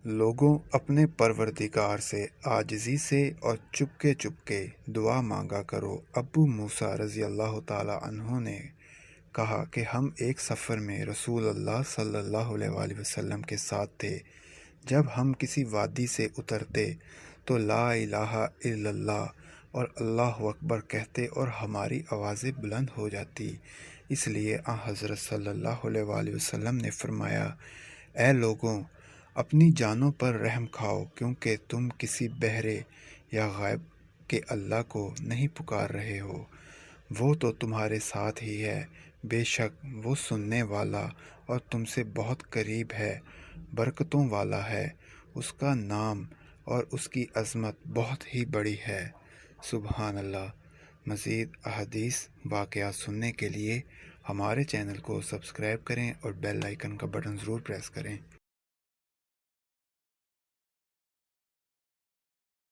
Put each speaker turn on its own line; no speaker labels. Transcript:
لوگوں اپنے پروردگار سے عاجزی سے اور چپکے چپکے دعا مانگا کرو۔ ابو موسیٰ رضی اللہ تعالیٰ عنہ نے کہا کہ ہم ایک سفر میں رسول اللہ صلی اللہ علیہ وآلہ وسلم کے ساتھ تھے۔ جب ہم کسی وادی سے اترتے تو لا الہ الا اللہ اور اللہ اکبر کہتے اور ہماری آوازیں بلند ہو جاتی۔ اس لیے حضرت صلی اللہ علیہ وآلہ وسلم نے فرمایا، اے لوگوں، اپنی جانوں پر رحم کھاؤ، کیونکہ تم کسی بہرے یا غائب کے اللہ کو نہیں پکار رہے ہو، وہ تو تمہارے ساتھ ہی ہے۔ بے شک وہ سننے والا اور تم سے بہت قریب ہے، برکتوں والا ہے۔ اس کا نام اور اس کی عظمت بہت ہی بڑی ہے۔ سبحان اللہ۔ مزید احادیث واقعات سننے کے لیے ہمارے چینل کو سبسکرائب کریں اور بیل آئیکن کا بٹن ضرور پریس کریں۔